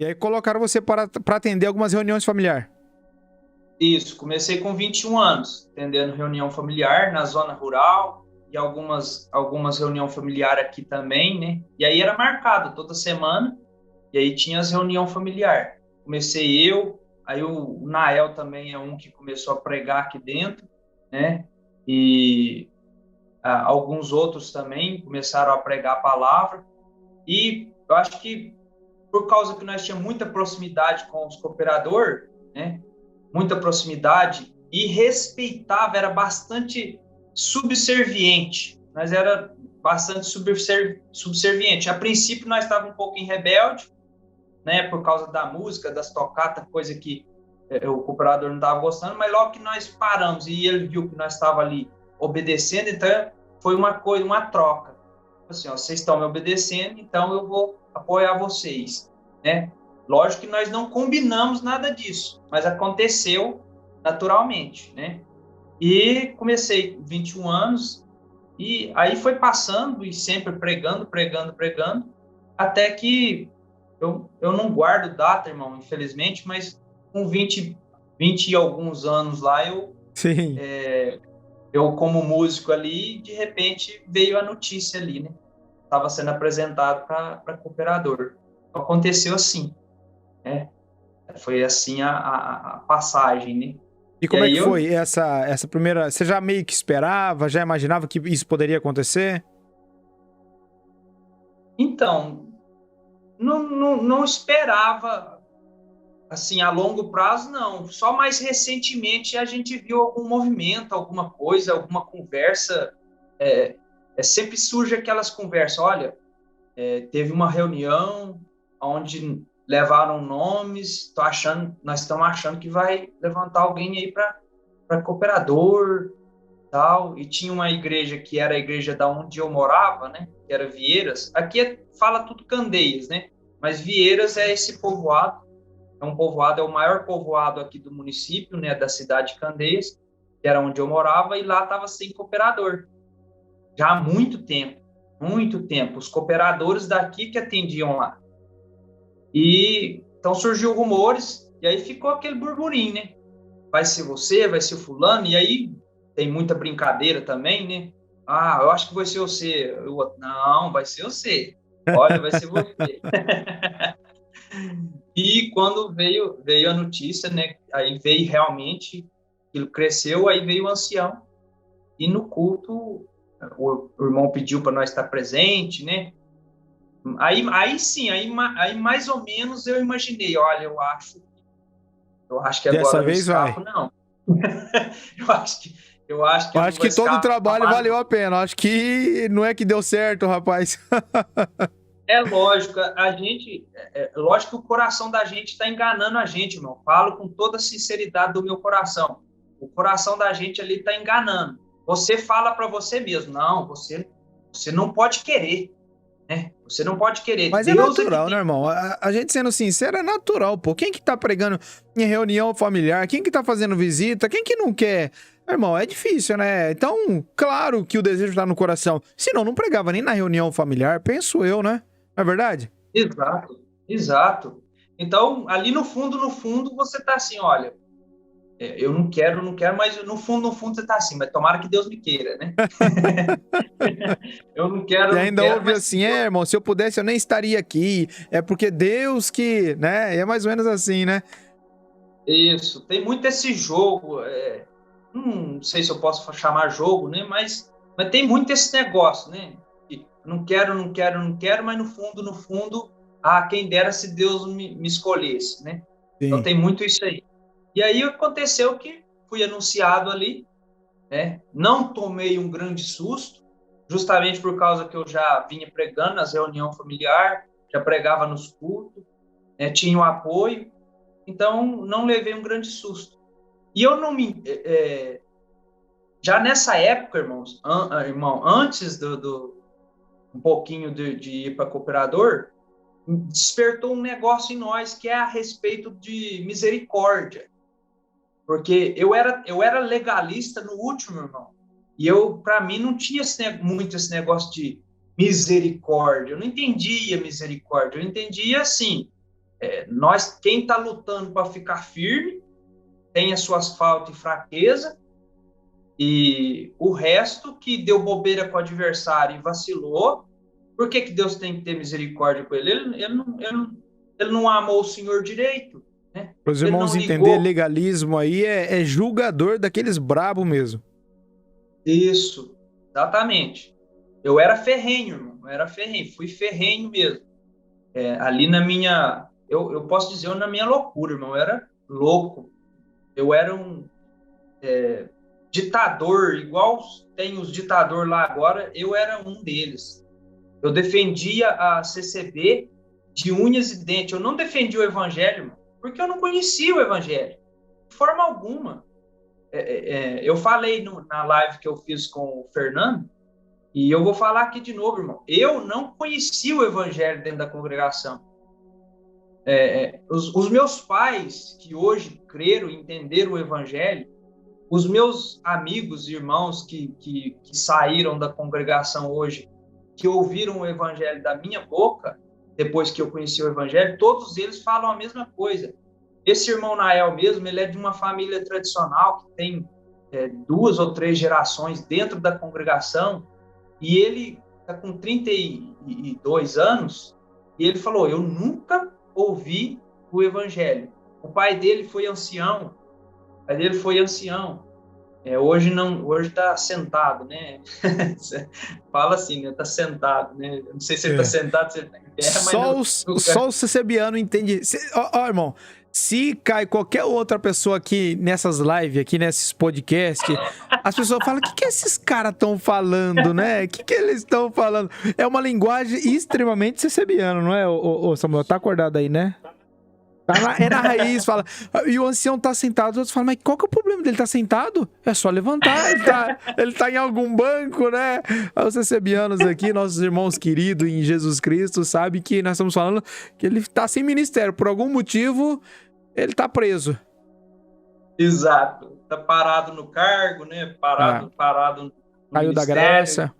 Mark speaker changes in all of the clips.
Speaker 1: E aí colocaram você para atender algumas reuniões familiares.
Speaker 2: Isso, comecei com 21 anos, atendendo reunião familiar na zona rural e algumas reuniões familiares aqui também, né? E aí era marcado toda semana, e aí tinha as reuniões familiar. Comecei eu, aí o Nael também é um que começou a pregar aqui dentro, né? E alguns outros também começaram a pregar a palavra. E eu acho que por causa que nós tínhamos muita proximidade com os cooperadores, né? Muita proximidade e respeitava, era bastante subserviente. Nós era bastante subserviente. A princípio nós estávamos um pouco em rebelde, né, por causa da música, das tocatas, coisa que o cooperador não estava gostando, mas logo que nós paramos e ele viu que nós estava ali obedecendo, então foi uma coisa, uma troca. Assim, ó, vocês estão me obedecendo, então eu vou apoiar vocês, né? Lógico que nós não combinamos nada disso, mas aconteceu naturalmente, né? E comecei com 21 anos, e aí foi passando e sempre pregando, pregando, pregando, até que eu não guardo data, irmão, infelizmente, mas com 20 e alguns anos lá,
Speaker 1: Sim.
Speaker 2: eu como músico ali, de repente veio a notícia ali, né? Estava sendo apresentado para cooperador. Aconteceu assim, né? Foi assim a passagem, né?
Speaker 1: E
Speaker 2: E
Speaker 1: como é
Speaker 2: aí
Speaker 1: que foi essa primeira... Você já meio que esperava, já imaginava que isso poderia acontecer?
Speaker 2: então, não esperava, assim, a longo prazo, não. Só mais recentemente a gente viu algum movimento, alguma coisa, alguma conversa. Sempre surge aquelas conversas, olha, teve uma reunião onde levaram nomes, nós estamos achando que vai levantar alguém aí para cooperador, tal, e tinha uma igreja que era a igreja da onde eu morava, né, que era Vieiras. Aqui fala tudo Candeias, né, mas Vieiras é esse povoado, é o maior povoado aqui do município, né, da cidade de Candeias, que era onde eu morava, e lá estava sem cooperador, já há muito tempo, os cooperadores daqui que atendiam lá. E então surgiu rumores, e aí ficou aquele burburinho, né? Vai ser você, vai ser fulano, e aí tem muita brincadeira também, né? Ah, eu acho que vai ser você. Não, vai ser você. Olha, vai ser você. E quando veio a notícia, né? Aí veio realmente, aquilo cresceu, aí veio o ancião. E no culto, o irmão pediu para nós estar presente, né? Aí sim, aí mais ou menos eu imaginei, olha, eu acho que agora
Speaker 1: Dessa
Speaker 2: eu não
Speaker 1: vez vai.
Speaker 2: escapo, não. eu acho que, eu acho que
Speaker 1: Eu
Speaker 2: eu não
Speaker 1: acho
Speaker 2: vou
Speaker 1: que todo o trabalho
Speaker 2: escapar,
Speaker 1: valeu
Speaker 2: não.
Speaker 1: a pena. Eu acho que não é que deu certo, rapaz.
Speaker 2: É lógico, lógico que o coração da gente está enganando a gente, irmão. Falo com toda a sinceridade do meu coração. O coração da gente ali está enganando. Você fala para você mesmo, não, você não pode querer, né? Você não pode querer.
Speaker 1: Mas é
Speaker 2: Deus é que
Speaker 1: natural, né,
Speaker 2: tem.
Speaker 1: irmão? A gente sendo sincero, é natural, pô. Quem que tá pregando em reunião familiar? Quem que tá fazendo visita? Quem que não quer? Irmão, é difícil, né? Então, claro que o desejo tá no coração. Senão, não pregava nem na reunião familiar, penso eu, né? Não é verdade?
Speaker 2: Exato, exato. Então, ali no fundo, você está assim, olha, eu não quero, mas no fundo você está assim, mas tomara que Deus me queira, né?
Speaker 1: E
Speaker 2: Não
Speaker 1: ainda
Speaker 2: quero,
Speaker 1: ouve
Speaker 2: mas que
Speaker 1: assim,
Speaker 2: Deus...
Speaker 1: irmão, se eu pudesse eu nem estaria aqui. É porque Deus que, né? É mais ou menos assim, né?
Speaker 2: Isso, tem muito esse jogo, não sei se eu posso chamar jogo, né? Mas tem muito esse negócio, né? Que não quero, não quero, não quero, mas no fundo, quem dera se Deus me escolhesse, né? Então
Speaker 1: Sim.
Speaker 2: tem muito isso aí. E aí aconteceu que fui anunciado ali, né? Não tomei um grande susto, justamente por causa que eu já vinha pregando nas reuniões familiares, já pregava nos cultos, né? Tinha o apoio, então não levei um grande susto. E eu não me. Já nessa época, irmão, antes um pouquinho de ir para cooperador, despertou um negócio em nós que é a respeito de misericórdia. Porque eu era legalista no último, irmão. E para mim, não tinha muito esse negócio de misericórdia. Eu não entendia misericórdia. Eu entendia assim. Quem está lutando para ficar firme, tem as suas faltas e fraqueza, e o resto que deu bobeira com o adversário e vacilou, por que Deus tem que ter misericórdia com ele? Ele não amou o Senhor direito, né?
Speaker 1: Para os
Speaker 2: Ele
Speaker 1: irmãos
Speaker 2: não
Speaker 1: entender,
Speaker 2: ligou.
Speaker 1: legalismo aí é julgador daqueles brabo mesmo.
Speaker 2: Isso, exatamente. Eu era ferrenho, irmão. Eu era ferrenho, fui ferrenho mesmo. Ali na minha... Eu posso dizer, na minha loucura, irmão. Eu era louco. Eu era um ditador, igual tem os ditadores lá agora, eu era um deles. Eu defendia a CCB de unhas e dentes. Eu não defendia o evangelho, irmão, porque eu não conhecia o evangelho, de forma alguma. Eu falei na live que eu fiz com o Fernando, e eu vou falar aqui de novo, irmão. Eu não conhecia o evangelho dentro da congregação. Os meus pais, que hoje creram e entenderam o evangelho, os meus amigos e irmãos que saíram da congregação hoje, que ouviram o evangelho da minha boca, depois que eu conheci o evangelho, todos eles falam a mesma coisa. Esse irmão Nael mesmo, ele é de uma família tradicional que tem 2 ou 3 gerações dentro da congregação, e ele está com 32 anos, e ele falou, eu nunca ouvi o evangelho. O pai dele foi ancião, hoje está sentado, né? Fala assim, né? Tá sentado, né? Não sei se ele tá sentado, se ele tá em pé, mas...
Speaker 1: Só o CCBiano entende. Ó, irmão, se cai qualquer outra pessoa aqui nessas lives, aqui nesses podcasts, as pessoas falam, o que esses caras estão falando, né? O que eles estão falando? É uma linguagem extremamente CCBiano, não é, ô Samuel? Tá acordado aí, né? É na raiz, fala. E o ancião tá sentado, os outros falam, mas qual que é o problema dele? Tá sentado? É só levantar, ele tá em algum banco, né? Os CCBianos aqui, nossos irmãos queridos em Jesus Cristo, sabem que nós estamos falando que ele tá sem ministério. Por algum motivo, ele tá preso.
Speaker 2: Exato. Tá parado no cargo, né? Parado no
Speaker 1: Caiu da graça.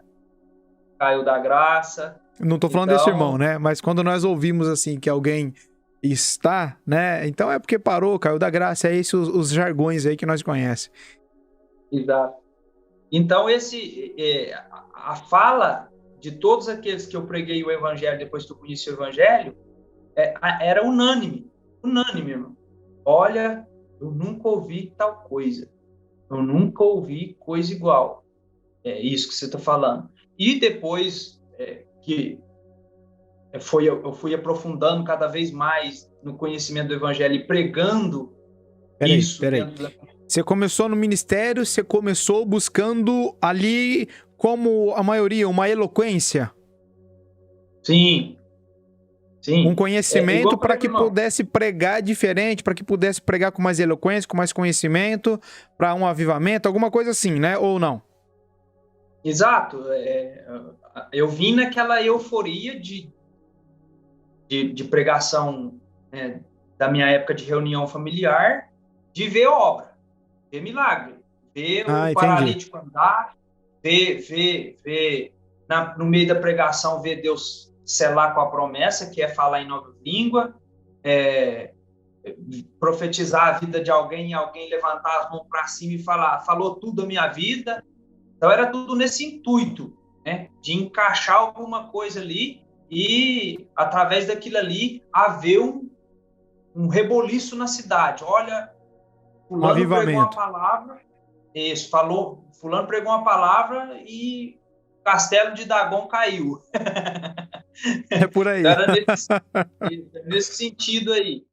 Speaker 2: Caiu da graça.
Speaker 1: Não tô falando desse irmão, né? Mas quando nós ouvimos assim que alguém está, né? Então é porque parou, caiu da graça. É esses os jargões aí que nós conhecemos.
Speaker 2: Exato. Então, a fala de todos aqueles que eu preguei o evangelho depois que eu conheci o evangelho era unânime, irmão. Olha, eu nunca ouvi tal coisa. Eu nunca ouvi coisa igual. É isso que você está falando. E depois que eu fui aprofundando cada vez mais no conhecimento do evangelho e pregando isso.
Speaker 1: Peraí. Você começou no ministério, você começou buscando ali, como a maioria, uma eloquência?
Speaker 2: Sim.
Speaker 1: Um conhecimento para que pudesse pregar diferente, para que pudesse pregar com mais eloquência, com mais conhecimento, para um avivamento, alguma coisa assim, né? Ou não?
Speaker 2: Exato. Eu vim naquela euforia de pregação, né, da minha época de reunião familiar, de ver obra, ver milagre, ver o paralítico andar, ver no meio da pregação, ver Deus selar com a promessa, que é falar em nova língua, profetizar a vida de alguém, e alguém levantar as mãos para cima e falar, falou tudo a minha vida. Então era tudo nesse intuito, né, de encaixar alguma coisa ali e, através daquilo ali, haver um reboliço na cidade. Olha, fulano pregou uma palavra, fulano pregou uma palavra e o castelo de Dagon caiu.
Speaker 1: É por aí.
Speaker 2: Era nesse sentido aí.